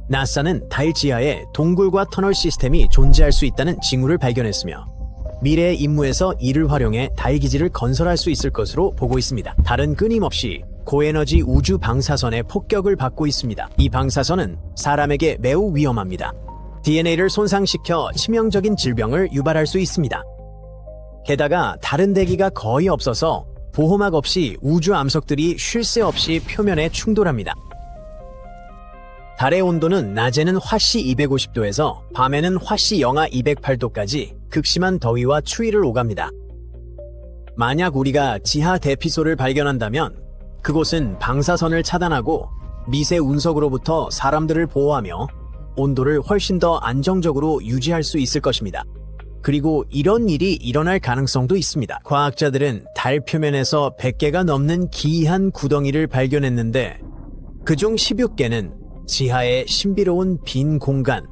나사는 달 지하에 동굴과 터널 시스템이 존재할 수 있다는 징후를 발견했으며 미래의 임무에서 이를 활용해 달 기지를 건설할 수 있을 것으로 보고 있습니다. 달은 끊임없이 고에너지 우주 방사선의 폭격을 받고 있습니다. 이 방사선은 사람에게 매우 위험합니다. DNA를 손상시켜 치명적인 질병을 유발할 수 있습니다. 게다가 달은 대기가 거의 없어서 보호막 없이 우주 암석들이 쉴 새 없이 표면에 충돌합니다. 달의 온도는 낮에는 화씨 250도에서 밤에는 화씨 영하 208도까지 극심한 더위와 추위를 오갑니다. 만약 우리가 지하 대피소를 발견한다면 그곳은 방사선을 차단하고 미세 운석으로부터 사람들을 보호하며 온도를 훨씬 더 안정적으로 유지할 수 있을 것입니다. 그리고 이런 일이 일어날 가능성도 있습니다. 과학자들은 달 표면에서 100개가 넘는 기이한 구덩이를 발견했는데 그중 16개는 지하의 신비로운 빈 공간,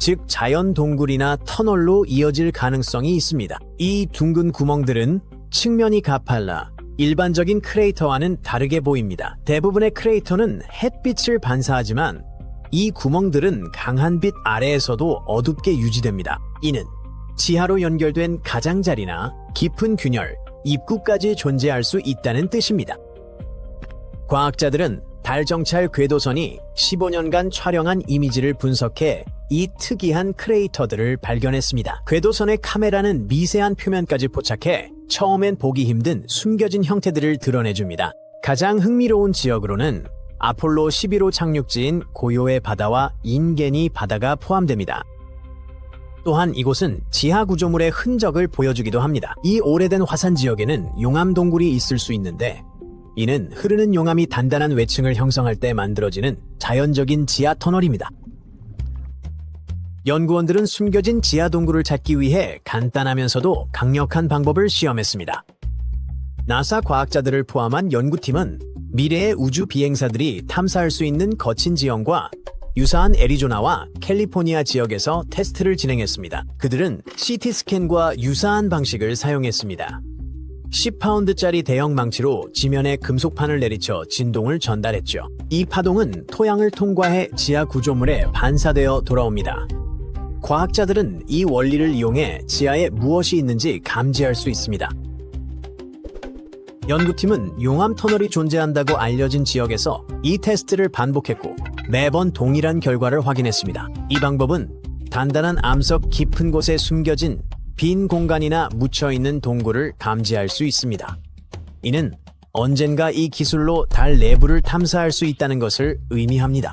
즉 자연 동굴이나 터널로 이어질 가능성이 있습니다. 이 둥근 구멍들은 측면이 가팔라, 일반적인 크레이터와는 다르게 보입니다. 대부분의 크레이터는 햇빛을 반사하지만 이 구멍들은 강한 빛 아래에서도 어둡게 유지됩니다. 이는 지하로 연결된 가장자리나 깊은 균열, 입구까지 존재할 수 있다는 뜻입니다. 과학자들은 달 정찰 궤도선이 15년간 촬영한 이미지를 분석해 이 특이한 크레이터들을 발견했습니다. 궤도선의 카메라는 미세한 표면까지 포착해 처음엔 보기 힘든 숨겨진 형태들을 드러내줍니다. 가장 흥미로운 지역으로는 아폴로 11호 착륙지인 고요의 바다와 인게니 바다가 포함됩니다. 또한 이곳은 지하 구조물의 흔적을 보여주기도 합니다. 이 오래된 화산 지역에는 용암 동굴이 있을 수 있는데 이는 흐르는 용암이 단단한 외층을 형성할 때 만들어지는 자연적인 지하 터널입니다. 연구원들은 숨겨진 지하 동굴을 찾기 위해 간단하면서도 강력한 방법을 시험했습니다. 나사 과학자들을 포함한 연구팀은 미래의 우주 비행사들이 탐사할 수 있는 거친 지형과 유사한 애리조나와 캘리포니아 지역에서 테스트를 진행했습니다. 그들은 CT 스캔과 유사한 방식을 사용했습니다. 10파운드짜리 대형 망치로 지면에 금속판을 내리쳐 진동을 전달했죠. 이 파동은 토양을 통과해 지하 구조물에 반사되어 돌아옵니다. 과학자들은 이 원리를 이용해 지하에 무엇이 있는지 감지할 수 있습니다. 연구팀은 용암 터널이 존재한다고 알려진 지역에서 이 테스트를 반복했고 매번 동일한 결과를 확인했습니다. 이 방법은 단단한 암석 깊은 곳에 숨겨진 빈 공간이나 묻혀있는 동굴을 감지할 수 있습니다. 이는 언젠가 이 기술로 달 내부를 탐사할 수 있다는 것을 의미합니다.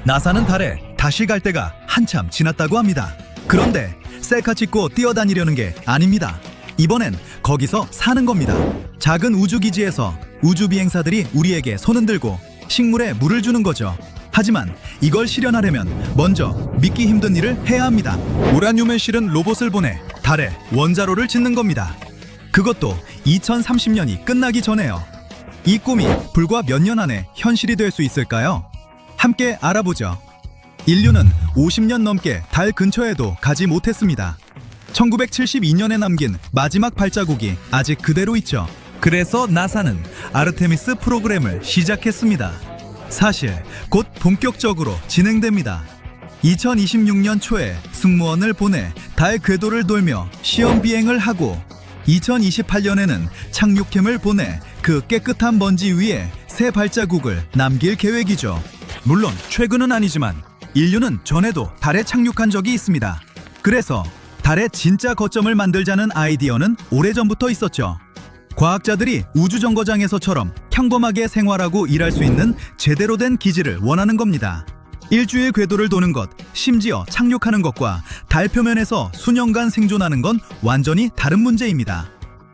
나사는 달에 다시 갈 때가 한참 지났다고 합니다. 그런데 셀카 찍고 뛰어다니려는 게 아닙니다. 이번엔 거기서 사는 겁니다. 작은 우주기지에서 우주비행사들이 우리에게 손은 들고 식물에 물을 주는 거죠. 하지만 이걸 실현하려면 먼저 믿기 힘든 일을 해야 합니다. 우라늄을 실은 로봇을 보내 달에 원자로를 짓는 겁니다. 그것도 2030년이 끝나기 전에요. 이 꿈이 불과 몇 년 안에 현실이 될 수 있을까요? 함께 알아보죠. 인류는 50년 넘게 달 근처에도 가지 못했습니다. 1972년에 남긴 마지막 발자국이 아직 그대로 있죠. 그래서 나사는 아르테미스 프로그램을 시작했습니다. 사실 곧 본격적으로 진행됩니다. 2026년 초에 승무원을 보내 달 궤도를 돌며 시험 비행을 하고 2028년에는 착륙캠을 보내 그 깨끗한 먼지 위에 새 발자국을 남길 계획이죠. 물론 최근은 아니지만 인류는 전에도 달에 착륙한 적이 있습니다. 그래서 달의 진짜 거점을 만들자는 아이디어는 오래전부터 있었죠. 과학자들이 우주정거장에서처럼 평범하게 생활하고 일할 수 있는 제대로 된 기지를 원하는 겁니다. 일주일 궤도를 도는 것, 심지어 착륙하는 것과 달 표면에서 수년간 생존하는 건 완전히 다른 문제입니다.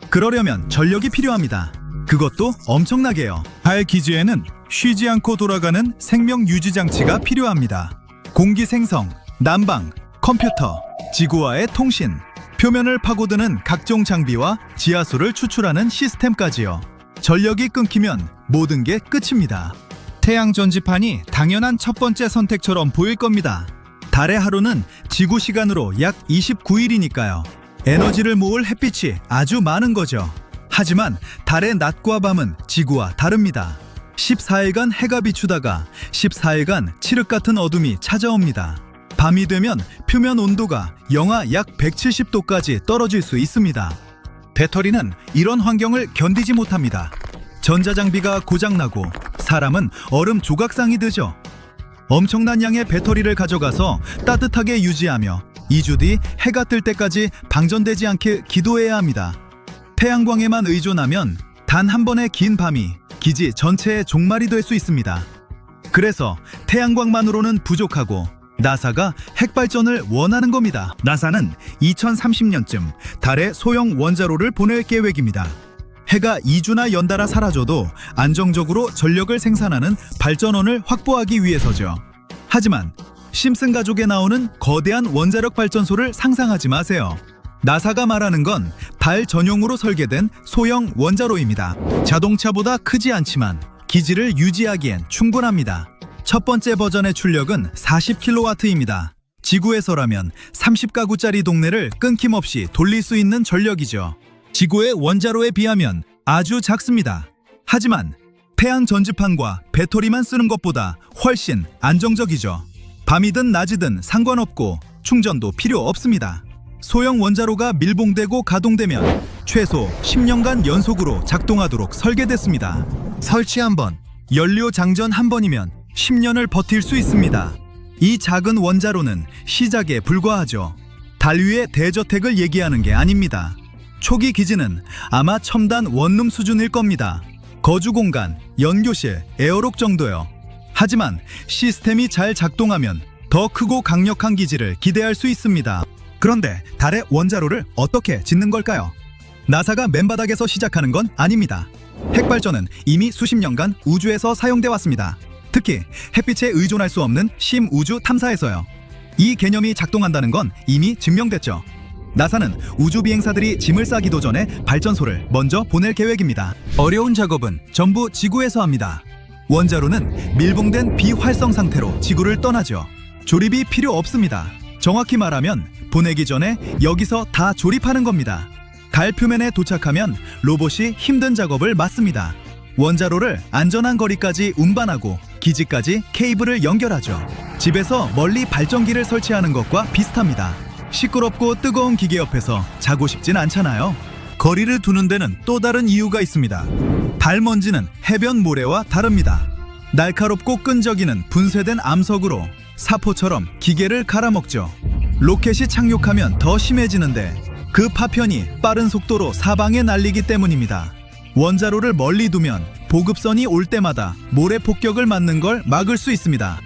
그러려면 전력이 필요합니다. 그것도 엄청나게요. 달 기지에는 쉬지 않고 돌아가는 생명 유지 장치가 필요합니다. 공기 생성, 난방, 컴퓨터, 지구와의 통신, 표면을 파고드는 각종 장비와 지하수를 추출하는 시스템까지요. 전력이 끊기면 모든 게 끝입니다. 태양 전지판이 당연한 첫 번째 선택처럼 보일 겁니다. 달의 하루는 지구 시간으로 약 29일이니까요. 에너지를 모을 햇빛이 아주 많은 거죠. 하지만 달의 낮과 밤은 지구와 다릅니다. 14일간 해가 비추다가 14일간 칠흑 같은 어둠이 찾아옵니다. 밤이 되면 표면 온도가 영하 약 170도까지 떨어질 수 있습니다. 배터리는 이런 환경을 견디지 못합니다. 전자장비가 고장나고 사람은 얼음 조각상이 되죠. 엄청난 양의 배터리를 가져가서 따뜻하게 유지하며 2주 뒤 해가 뜰 때까지 방전되지 않게 기도해야 합니다. 태양광에만 의존하면 단 한 번의 긴 밤이 기지 전체의 종말이 될 수 있습니다. 그래서 태양광만으로는 부족하고 나사가 핵발전을 원하는 겁니다. 나사는 2030년쯤 달에 소형 원자로를 보낼 계획입니다. 해가 2주나 연달아 사라져도 안정적으로 전력을 생산하는 발전원을 확보하기 위해서죠. 하지만 심슨 가족에 나오는 거대한 원자력 발전소를 상상하지 마세요. 나사가 말하는 건 달 전용으로 설계된 소형 원자로입니다. 자동차보다 크지 않지만 기지를 유지하기엔 충분합니다. 첫 번째 버전의 출력은 40kW입니다. 지구에서라면 30가구짜리 동네를 끊김없이 돌릴 수 있는 전력이죠. 지구의 원자로에 비하면 아주 작습니다. 하지만 태양 전지판과 배터리만 쓰는 것보다 훨씬 안정적이죠. 밤이든 낮이든 상관없고 충전도 필요 없습니다. 소형 원자로가 밀봉되고 가동되면 최소 10년간 연속으로 작동하도록 설계됐습니다. 설치 한 번, 연료 장전 한 번이면 10년을 버틸 수 있습니다. 이 작은 원자로는 시작에 불과하죠. 달 위의 대저택을 얘기하는 게 아닙니다. 초기 기지는 아마 첨단 원룸 수준일 겁니다. 거주 공간, 연교실, 에어록 정도요. 하지만 시스템이 잘 작동하면 더 크고 강력한 기지를 기대할 수 있습니다. 그런데 달의 원자로를 어떻게 짓는 걸까요? 나사가 맨바닥에서 시작하는 건 아닙니다. 핵발전은 이미 수십 년간 우주에서 사용돼 왔습니다. 특히 햇빛에 의존할 수 없는 심우주 탐사에서요. 이 개념이 작동한다는 건 이미 증명됐죠. 나사는 우주 비행사들이 짐을 싸기도 전에 발전소를 먼저 보낼 계획입니다. 어려운 작업은 전부 지구에서 합니다. 원자로는 밀봉된 비활성 상태로 지구를 떠나죠. 조립이 필요 없습니다. 정확히 말하면 보내기 전에 여기서 다 조립하는 겁니다. 달 표면에 도착하면 로봇이 힘든 작업을 맡습니다. 원자로를 안전한 거리까지 운반하고 기지까지 케이블을 연결하죠. 집에서 멀리 발전기를 설치하는 것과 비슷합니다. 시끄럽고 뜨거운 기계 옆에서 자고 싶진 않잖아요. 거리를 두는 데는 또 다른 이유가 있습니다. 달 먼지는 해변 모래와 다릅니다. 날카롭고 끈적이는 분쇄된 암석으로 사포처럼 기계를 갈아먹죠. 로켓이 착륙하면 더 심해지는데 그 파편이 빠른 속도로 사방에 날리기 때문입니다. 원자로를 멀리 두면 보급선이 올 때마다 모래 폭격을 맞는 걸 막을 수 있습니다.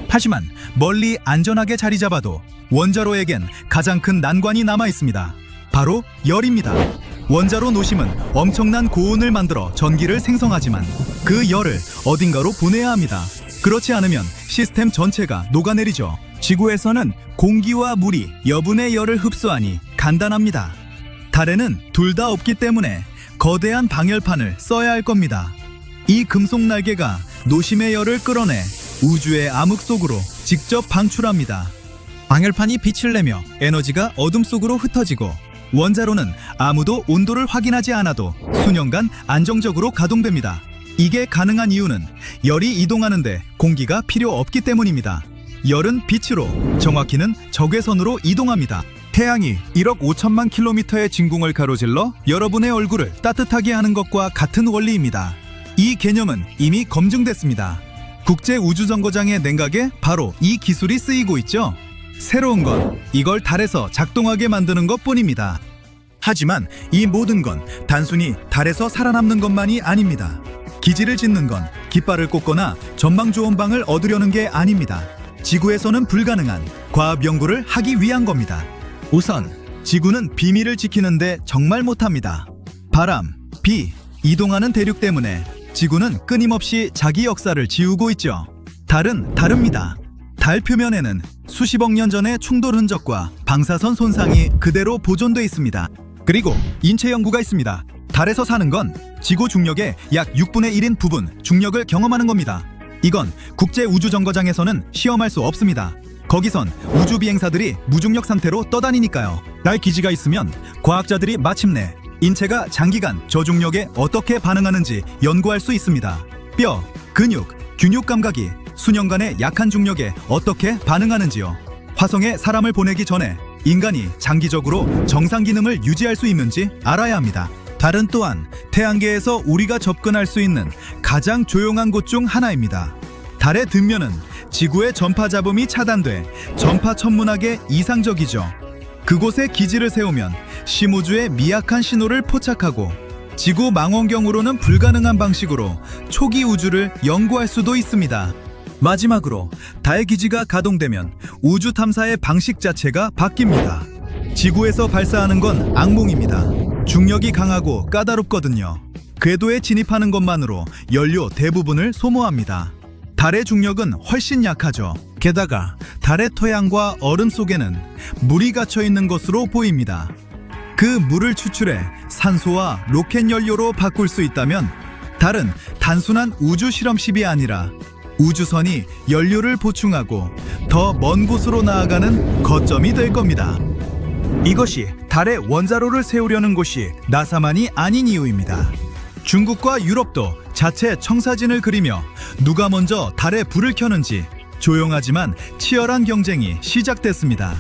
하지만 멀리 안전하게 자리 잡아도 원자로에겐 가장 큰 난관이 남아 있습니다. 바로 열입니다. 원자로 노심은 엄청난 고온을 만들어 전기를 생성하지만 그 열을 어딘가로 보내야 합니다. 그렇지 않으면 시스템 전체가 녹아내리죠. 지구에서는 공기와 물이 여분의 열을 흡수하니 간단합니다. 달에는 둘 다 없기 때문에 거대한 방열판을 써야 할 겁니다. 이 금속 날개가 노심의 열을 끌어내 우주의 암흑 속으로 직접 방출합니다. 방열판이 빛을 내며 에너지가 어둠 속으로 흩어지고 원자로는 아무도 온도를 확인하지 않아도 수년간 안정적으로 가동됩니다. 이게 가능한 이유는 열이 이동하는데 공기가 필요 없기 때문입니다. 열은 빛으로, 정확히는 적외선으로 이동합니다. 태양이 1억 5천만 킬로미터의 진공을 가로질러 여러분의 얼굴을 따뜻하게 하는 것과 같은 원리입니다. 이 개념은 이미 검증됐습니다. 국제우주정거장의 냉각에 바로 이 기술이 쓰이고 있죠. 새로운 건 이걸 달에서 작동하게 만드는 것뿐입니다. 하지만 이 모든 건 단순히 달에서 살아남는 것만이 아닙니다. 기지를 짓는 건 깃발을 꽂거나 전방조원방을 얻으려는 게 아닙니다. 지구에서는 불가능한 과학 연구를 하기 위한 겁니다. 우선 지구는 비밀을 지키는데 정말 못합니다. 바람, 비, 이동하는 대륙 때문에 지구는 끊임없이 자기 역사를 지우고 있죠. 달은 다릅니다. 달 표면에는 수십억 년 전의 충돌 흔적과 방사선 손상이 그대로 보존돼 있습니다. 그리고 인체 연구가 있습니다. 달에서 사는 건 지구 중력의 약 6분의 1인 부분 중력을 경험하는 겁니다. 이건 국제우주정거장에서는 시험할 수 없습니다. 거기선 우주 비행사들이 무중력 상태로 떠다니니까요. 달 기지가 있으면 과학자들이 마침내 인체가 장기간 저중력에 어떻게 반응하는지 연구할 수 있습니다. 뼈, 근육, 균육 감각이 수년간의 약한 중력에 어떻게 반응하는지요. 화성에 사람을 보내기 전에 인간이 장기적으로 정상 기능을 유지할 수 있는지 알아야 합니다. 달은 또한 태양계에서 우리가 접근할 수 있는 가장 조용한 곳 중 하나입니다. 달의 뒷면은 지구의 전파 잡음이 차단돼 전파 천문학에 이상적이죠. 그곳에 기지를 세우면 심우주의 미약한 신호를 포착하고 지구 망원경으로는 불가능한 방식으로 초기 우주를 연구할 수도 있습니다. 마지막으로 달 기지가 가동되면 우주 탐사의 방식 자체가 바뀝니다. 지구에서 발사하는 건 악몽입니다. 중력이 강하고 까다롭거든요. 궤도에 진입하는 것만으로 연료 대부분을 소모합니다. 달의 중력은 훨씬 약하죠. 게다가 달의 토양과 얼음 속에는 물이 갇혀 있는 것으로 보입니다. 그 물을 추출해 산소와 로켓 연료로 바꿀 수 있다면 달은 단순한 우주 실험십이 아니라 우주선이 연료를 보충하고 더 먼 곳으로 나아가는 거점이 될 겁니다. 이것이 달에 원자로를 세우려는 곳이 나사만이 아닌 이유입니다. 중국과 유럽도 자체 청사진을 그리며 누가 먼저 달에 불을 켜는지 조용하지만 치열한 경쟁이 시작됐습니다.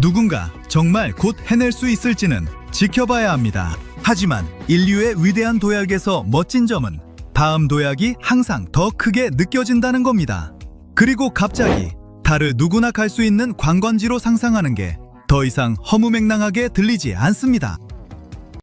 누군가 정말 곧 해낼 수 있을지는 지켜봐야 합니다. 하지만 인류의 위대한 도약에서 멋진 점은 다음 도약이 항상 더 크게 느껴진다는 겁니다. 그리고 갑자기 달을 누구나 갈 수 있는 관광지로 상상하는 게 더 이상 허무맹랑하게 들리지 않습니다.